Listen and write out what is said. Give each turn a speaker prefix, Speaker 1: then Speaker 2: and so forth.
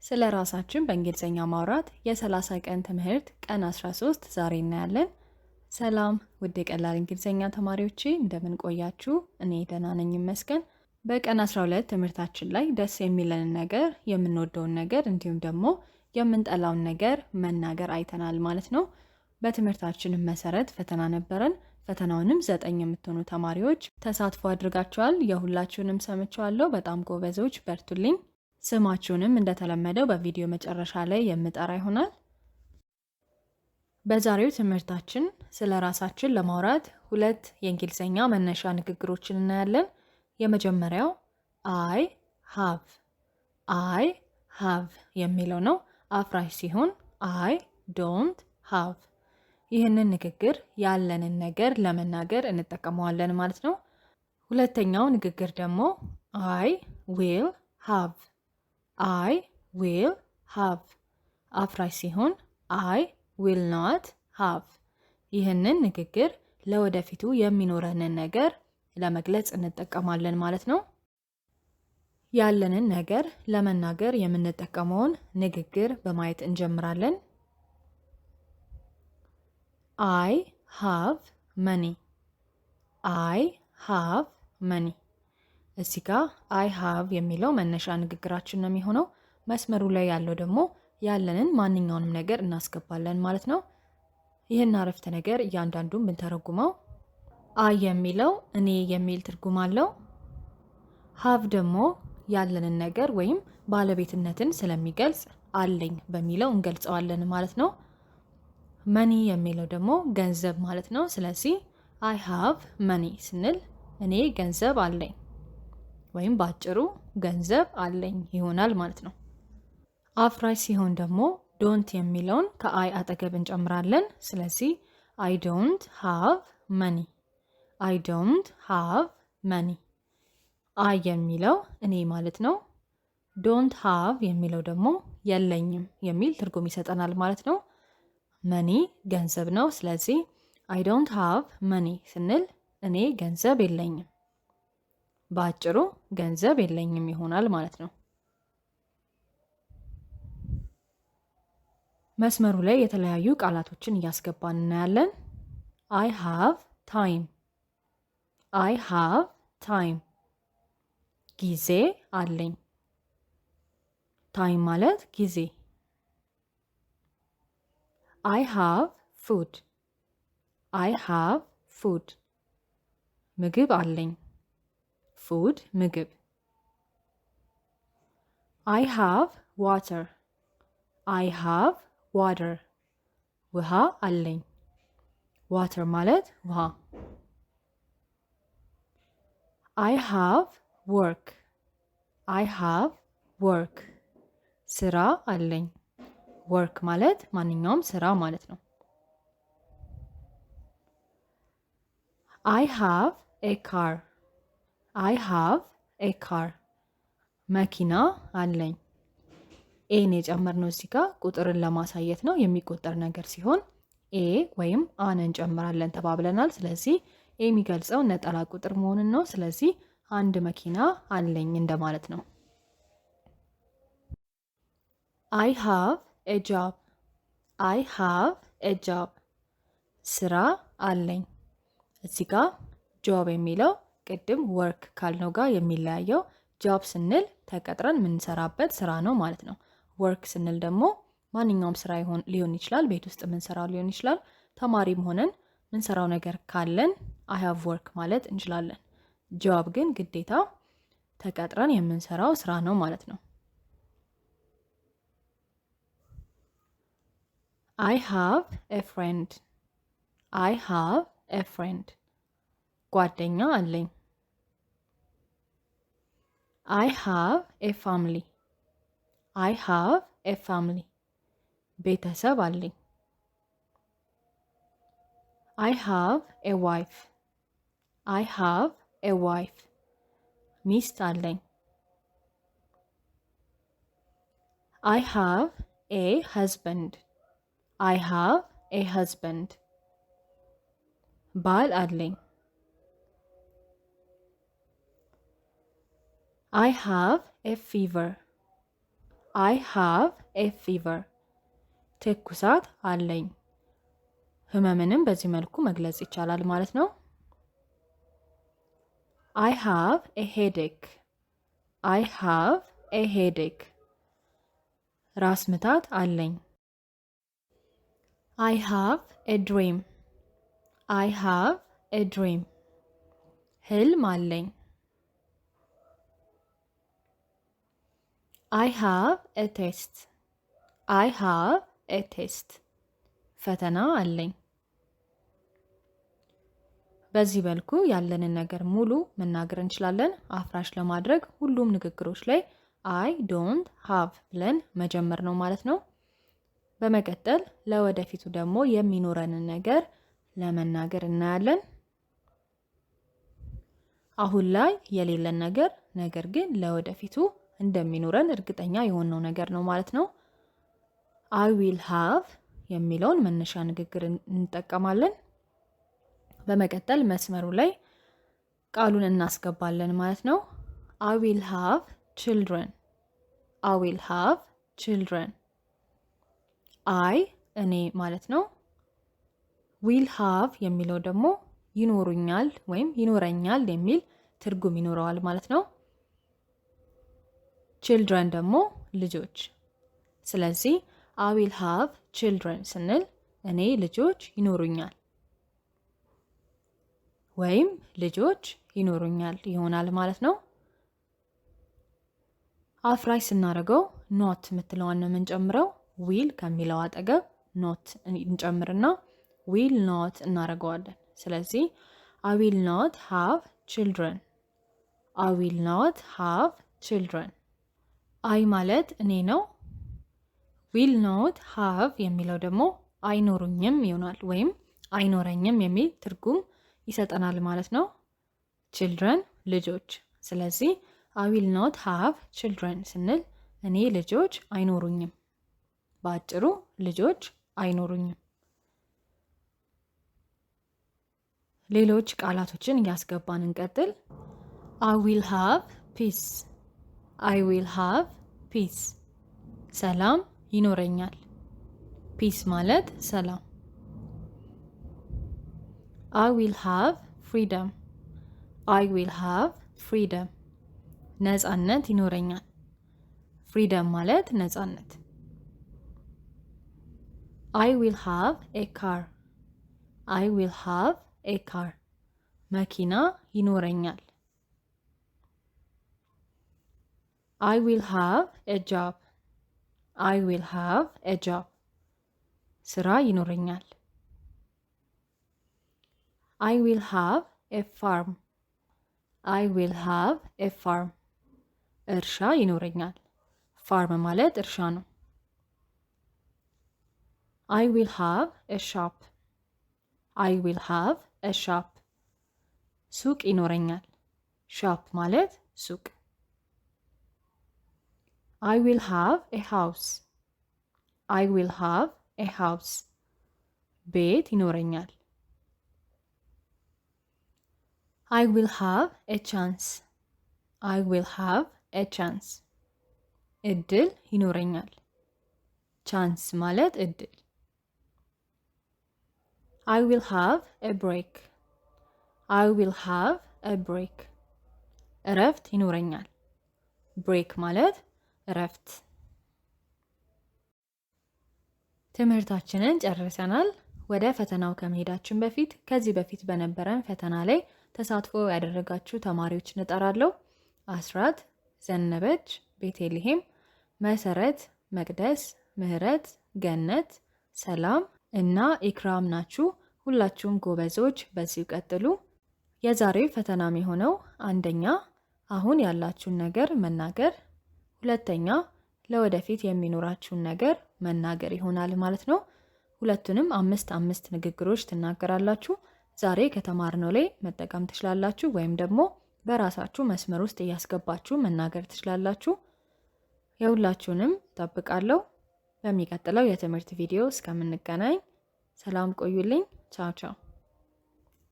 Speaker 1: ስለ ራሳችን በእንግሊዝኛ ማውራት የ30 ቀን ትምህርት ቀን 13 ዛሬ እናያለን። ሰላም ውድ የቀላል እንግሊዝኛ ተማሪዎቼ እንደምን ቆያችሁ? እኔ ደህና ነኝ ይመስገን። በቀን 12 ትምህርታችን ላይ ደስ የሚለንን ነገር፣ የምንወደውን ነገር እንዲሁም ደግሞ የምንጠላውን ነገር መናገር አይተናል ማለት ነው። በትምህርታችንም መሰረት ፈተና ነበረን። ፈተናውንም 9 የምትሆኑ ተማሪዎች ተሳትፎ አድርጋችኋል። የሁላችሁንም ሰምቻለሁ። በጣም ጎበዞች፣ በርቱልኝ። ስማችሁንም እንደተለመደው በቪዲዮ መጨረሻ ላይ የምጠራ ይሆናል። በዛሬው ትምህርታችን ስለ ራሳችን ለማውራት ሁለት የእንግሊዝኛ መነሻ ንግግሮችን እናያለን። የመጀመሪያው አይ ሃቭ የሚለው ነው። አፍራሽ ሲሆን አይ ዶንት ሃቭ። ይህንን ንግግር ያለንን ነገር ለመናገር እንጠቀመዋለን ማለት ነው። ሁለተኛው ንግግር ደግሞ አይ ዊል ሃቭ አፍራሽ ሲሆን አይ ዊል ኖት ሃቭ። ይህንን ንግግር ለወደፊቱ የሚኖረንን ነገር ለመግለጽ እንጠቀማለን ማለት ነው። ያለንን ነገር ለመናገር የምንጠቀመውን ንግግር በማየት እንጀምራለን። አይ ሃቭ መኒ። እዚህ ጋር አይ ሃቭ የሚለው መነሻ ንግግራችን ነው የሚሆነው። መስመሩ ላይ ያለው ደግሞ ያለንን ማንኛውንም ነገር እናስገባለን ማለት ነው። ይህን አረፍተ ነገር እያንዳንዱን ብንተረጉመው አይ የሚለው እኔ የሚል ትርጉም አለው። ሃቭ ደግሞ ያለንን ነገር ወይም ባለቤትነትን ስለሚገልጽ አለኝ በሚለው እንገልጸዋለን ማለት ነው። መኒ የሚለው ደግሞ ገንዘብ ማለት ነው። ስለዚህ አይ ሃቭ መኒ ስንል እኔ ገንዘብ አለኝ ወይም ባጭሩ ገንዘብ አለኝ ይሆናል ማለት ነው። አፍራሽ ሲሆን ደግሞ ዶንት የሚለውን ከአይ አጠገብ እንጨምራለን። ስለዚህ አይ ዶንት ሃቭ መኒ። አይ የሚለው እኔ ማለት ነው። ዶንት ሃቭ የሚለው ደግሞ የለኝም የሚል ትርጉም ይሰጠናል ማለት ነው። መኒ ገንዘብ ነው። ስለዚህ አይ ዶንት ሃቭ መኒ ስንል እኔ ገንዘብ የለኝም፣ በአጭሩ ገንዘብ የለኝም ይሆናል ማለት ነው። መስመሩ ላይ የተለያዩ ቃላቶችን እያስገባን እናያለን። አይ ሃቭ ታይም ጊዜ አለኝ። ታይም ማለት ጊዜ። አይ ሃቭ ፉድ ምግብ አለኝ። ፉድ ምግብ። አይ ሃቭ ዋተር ውሃ አለኝ። ዋተር ማለት ውሃ። አይ ሃቭ ወርክ ስራ አለኝ። ወርክ ማለት ማንኛውም ስራ ማለት ነው። አይ ሃቭ ኤ ካር መኪና አለኝ። ኤን የጨመርነው እዚህ ጋር ቁጥርን ለማሳየት ነው። የሚቆጠር ነገር ሲሆን ኤ ወይም አን እንጨምራለን ተባብለናል። ስለዚህ ኤ የሚገልጸው ነጠላ ቁጥር መሆኑን ነው። ስለዚህ አንድ መኪና አለኝ እንደማለት ነው። አይ ሃቭ ኤ ጆብ ስራ አለኝ። እዚህ ጋር ጆብ የሚለው ቅድም ወርክ ካልነው ጋር የሚለያየው ጆብ ስንል ተቀጥረን የምንሰራበት ስራ ነው ማለት ነው። ወርክ ስንል ደግሞ ማንኛውም ስራ ሊሆን ይችላል። ቤት ውስጥ የምንሰራው ሊሆን ይችላል። ተማሪም ሆነን ምንሰራው ነገር ካለን አይ ሃቭ ወርክ ማለት እንችላለን። ጆብ ግን ግዴታ ተቀጥረን የምንሰራው ስራ ነው ማለት ነው። አይ ሃቭ ኤ ፍሬንድ ጓደኛ አለኝ። አይ ሃቭ ኤ ፋሚሊ ቤተሰብ አለኝ። አይ ሃቭ ኤ ዋይፍ ሚስት አለኝ። አይ ሃቭ ኤ ሀዝበንድ ባል አለኝ። አይ ሃቭ ኤ ፊቨር I have a fever. ትኩሳት አለኝ። ህመምንም በዚህ መልኩ መግለጽ ይቻላል ማለት ነው። I have a headache. I have a headache. ራስ ምታት አለኝ። I have a dream. I have a dream. ህልም አለኝ። I have a test. I have a test. ፈተና አለኝ። በዚህ መልኩ ያለንን ነገር ሙሉ መናገር እንችላለን። አፍራሽ ለማድረግ ሁሉም ንግግሮች ላይ I don't have ብለን መጀመር ነው ማለት ነው። በመቀጠል ለወደፊቱ ደግሞ የሚኖረንን ነገር ለመናገር እናያለን። አሁን ላይ የሌለን ነገር ግን ለወደፊቱ እንደሚኖረን እርግጠኛ የሆነው ነገር ነው ማለት ነው። I will have የሚለውን መነሻ ንግግር እንጠቀማለን። በመቀጠል መስመሩ ላይ ቃሉን እናስገባለን ማለት ነው። I will have children. I will have children. I እኔ ማለት ነው። will have የሚለው ደግሞ ይኖሩኛል ወይም ይኖረኛል የሚል ትርጉም ይኖረዋል ማለት ነው። children ደግሞ ልጆች። ስለዚህ I will have children ስንል እኔ ልጆች ይኖሩኛል ወይም ልጆች ይኖሩኛል ይሆናል ማለት ነው። አፍራሽ ስናደርገው ኖት የምትለዋን ነው የምንጨምረው። ዊል ከሚለው አጠገብ ኖት እንጨምርና ዊል ኖት እናደርገዋለን። ስለዚህ I will not have children. I will not have children. አይ ማለት እኔ ነው። will not have የሚለው ደግሞ አይኖሩኝም ይሆናል ወይም አይኖረኝም የሚል ትርጉም ይሰጠናል ማለት ነው። children ልጆች። ስለዚህ I will not have children ስንል እኔ ልጆች አይኖሩኝም። በአጭሩ ልጆች አይኖሩኝም። ሌሎች ቃላቶችን እያስገባን እንቀጥል። I will have peace. I will have peace. ሰላም ይኖረኛል። ፒስ ማለት ሰላም። I will have freedom. I will have freedom. ነፃነት ይኖረኛል። ፍሪደም ማለት ነፃነት። I will have a car. I will have a car. መኪና ይኖረኛል። I will have a job. I will have a job. ስራ ይኖረኛል። I will have a farm. I will have a farm. እርሻ ይኖረኛል። ፋርም ማለት እርሻ ነው። I will have a shop. I will have a shop. ሱቅ ይኖረኛል። ሾፕ ማለት ሱቅ። I will have a house. I will have a house. ቤት ይኖረኛል። I will have a chance. I will have a chance. እድል ይኖረኛል። ቻንስ ማለት እድል። I will have a break. I will have a break. እረፍት ይኖረኛል። ብሬክ ማለት እረፍት። ትምህርታችንን ጨርሰናል። ወደ ፈተናው ከመሄዳችን በፊት ከዚህ በፊት በነበረን ፈተና ላይ ተሳትፎ ያደረጋችሁ ተማሪዎችን እጠራለሁ። አስራት፣ ዘነበች፣ ቤተልሔም፣ መሰረት፣ መቅደስ፣ ምህረት፣ ገነት፣ ሰላም እና ኢክራም ናችሁ። ሁላችሁም ጎበዞች፣ በዚሁ ቀጥሉ። የዛሬው ፈተና የሆነው አንደኛ አሁን ያላችሁን ነገር መናገር፣ ሁለተኛ ለወደፊት የሚኖራችሁን ነገር መናገር ይሆናል ማለት ነው። ሁለቱንም 5 ንግግሮች ትናገራላችሁ። ዛሬ ከተማርነው ላይ መጠቀም ትችላላችሁ ወይም ደግሞ በራሳችሁ መስመር ውስጥ እያስገባችሁ መናገር ትችላላችሁ። የሁላችሁንም እጠብቃለሁ። በሚቀጥለው የትምህርት ቪዲዮ እስከምንገናኝ ሰላም ቆዩልኝ። ቻው ቻው።